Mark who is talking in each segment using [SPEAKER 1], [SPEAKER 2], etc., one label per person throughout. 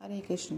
[SPEAKER 1] हरे कृष्ण।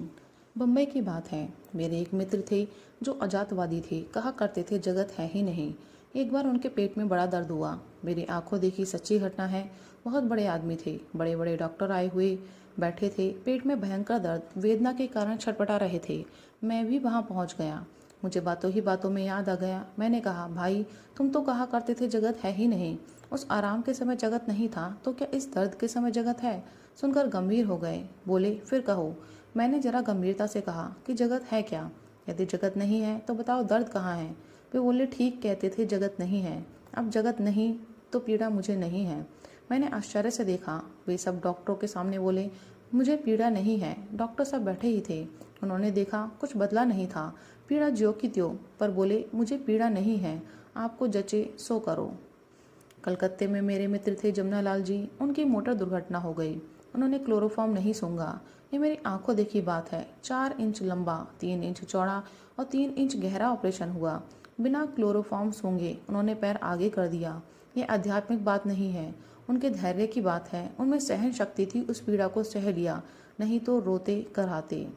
[SPEAKER 1] बम्बई की बात है। मेरे एक मित्र थे जो अजातवादी थे, कहा करते थे जगत है ही नहीं। एक बार उनके पेट में बड़ा दर्द हुआ। मेरी आंखों देखी सच्ची घटना है। बहुत बड़े आदमी थे, बड़े बड़े डॉक्टर आए हुए बैठे थे। पेट में भयंकर दर्द, वेदना के कारण छटपटा रहे थे। मैं भी वहां पहुंच गया। मुझे बातों ही बातों में याद आ गया। मैंने कहा, भाई तुम तो कहा करते थे जगत है ही नहीं। उस आराम के समय जगत नहीं था तो क्या इस दर्द के समय जगत है? सुनकर गंभीर हो गए। बोले, फिर कहो। मैंने जरा गंभीरता से कहा कि जगत है क्या? यदि जगत नहीं है तो बताओ दर्द कहाँ है? वे बोले, ठीक कहते थे जगत नहीं है। अब जगत नहीं तो पीड़ा मुझे नहीं है। मैंने आश्चर्य से देखा। वे सब डॉक्टरों के सामने बोले, मुझे पीड़ा नहीं है। डॉक्टर सब बैठे ही थे। उन्होंने देखा कुछ बदला नहीं था, पीड़ा ज्यों की त्यों, पर बोले, मुझे पीड़ा नहीं है, आपको जचे सो करो। कलकत्ते में मेरे मित्र थे जमुनालाल जी। उनकी मोटर दुर्घटना हो गई। उन्होंने क्लोरोफॉर्म नहीं सूंघा। ये मेरी आंखों देखी बात है। 4 इंच लंबा, 3 इंच चौड़ा और 3 इंच गहरा ऑपरेशन हुआ। बिना क्लोरोफॉर्म सूंघे उन्होंने पैर आगे कर दिया। ये आध्यात्मिक बात नहीं है, उनके धैर्य की बात है। उनमें सहन शक्ति थी, उस पीड़ा को सह लिया, नहीं तो रोते कराते।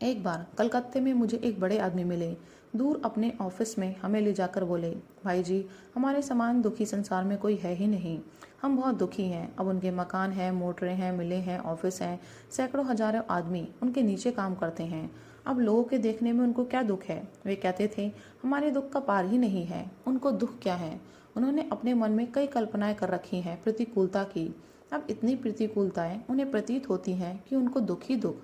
[SPEAKER 1] एक बार कलकत्ते में मुझे एक बड़े आदमी मिले। दूर अपने ऑफिस में हमें ले जाकर बोले, भाई जी, हमारे समान दुखी संसार में कोई है ही नहीं। हम बहुत दुखी हैं। अब उनके मकान हैं, मोटरें हैं, मिलें हैं, ऑफिस हैं, सैकड़ों हजारों आदमी उनके नीचे काम करते हैं। अब लोगों के देखने में उनको क्या दुख है? वे कहते थे, हमारे दुख का पार ही नहीं है। उनको दुख क्या है? उन्होंने अपने मन में कई कल्पनाएं कर रखी हैं प्रतिकूलता की। अब इतनी प्रतिकूलताएं उन्हें प्रतीत होती हैं कि उनको दुख ही दुख।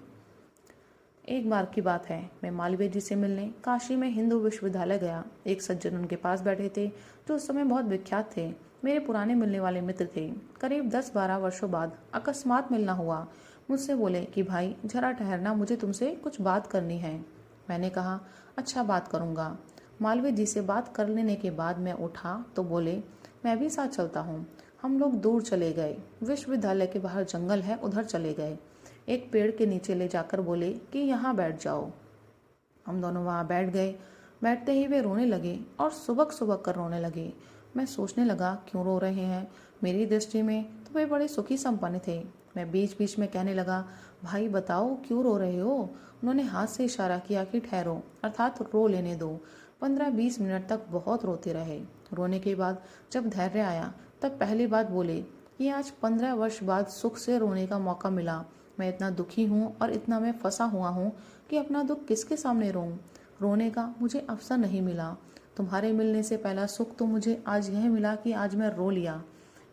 [SPEAKER 1] एक बार की बात है, मैं मालवीय जी से मिलने काशी में हिंदू विश्वविद्यालय गया। एक सज्जन उनके पास बैठे थे जो उस समय बहुत विख्यात थे। मेरे पुराने मिलने वाले मित्र थे। करीब 10-12 वर्षों बाद अकस्मात मिलना हुआ। मुझसे बोले कि भाई जरा ठहरना, मुझे तुमसे कुछ बात करनी है। मैंने कहा, अच्छा, बात करूँगा। मालवीय जी से बात कर लेने के बाद मैं उठा तो बोले, मैं भी साथ चलता हूँ। हम लोग दूर चले गए। विश्वविद्यालय के बाहर जंगल है, उधर चले गए। एक पेड़ के नीचे ले जाकर बोले कि यहाँ बैठ जाओ। हम दोनों वहाँ बैठ गए। बैठते ही वे रोने लगे और सुबक सुबक कर रोने लगे। मैं सोचने लगा, क्यों रो रहे हैं? मेरी दृष्टि में तो वे बड़े सुखी संपन्न थे। मैं बीच बीच में कहने लगा, भाई बताओ क्यों रो रहे हो? उन्होंने हाथ से इशारा किया कि ठहरो, अर्थात रो लेने दो। 15-20 मिनट तक बहुत रोते रहे। रोने के बाद जब धैर्य आया तब पहली बात बोले, ये आज 15 वर्ष बाद सुख से रोने का मौका मिला। मैं इतना दुखी हूँ और इतना मैं फंसा हुआ हूँ कि अपना दुख किसके सामने रोऊं? रोने का मुझे अवसर नहीं मिला। तुम्हारे मिलने से पहला सुख तो मुझे आज यह मिला कि आज मैं रो लिया।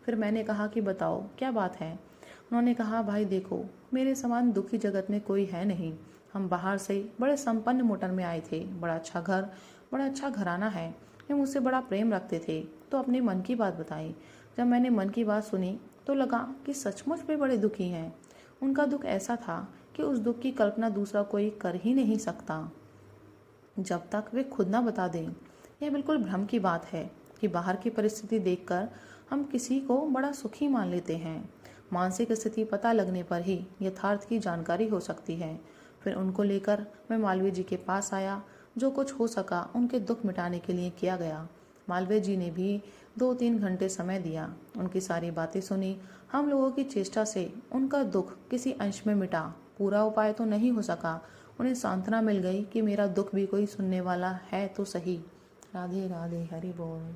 [SPEAKER 1] फिर मैंने कहा कि बताओ क्या बात है? उन्होंने कहा, भाई देखो, मेरे समान दुखी जगत में कोई है नहीं। हम बाहर से बड़े संपन्न मोटर में आए थे, बड़ा अच्छा घर, बड़ा अच्छा घराना है। वे मुझसे बड़ा प्रेम रखते थे तो अपने मन की बात बताई। जब मैंने मन की बात सुनी तो लगा कि सचमुच वे बड़े दुखी हैं। उनका दुख ऐसा था कि उस दुख की कल्पना दूसरा कोई कर ही नहीं सकता जब तक वे खुद ना बता दें। यह बिल्कुल भ्रम की बात है कि बाहर की परिस्थिति देखकर हम किसी को बड़ा सुखी मान लेते हैं। मानसिक स्थिति पता लगने पर ही यथार्थ की जानकारी हो सकती है। फिर उनको लेकर मैं मालवीय जी के पास आया। जो कुछ हो सका उनके दुख मिटाने के लिए किया गया। मालवीय जी ने भी 2-3 घंटे समय दिया। उनकी सारी बातें सुनी। हम लोगों की चेष्टा से उनका दुख किसी अंश में मिटा। पूरा उपाय तो नहीं हो सका। उन्हें सांत्वना मिल गई कि मेरा दुख भी कोई सुनने वाला है तो सही। राधे राधे, हरि बोल।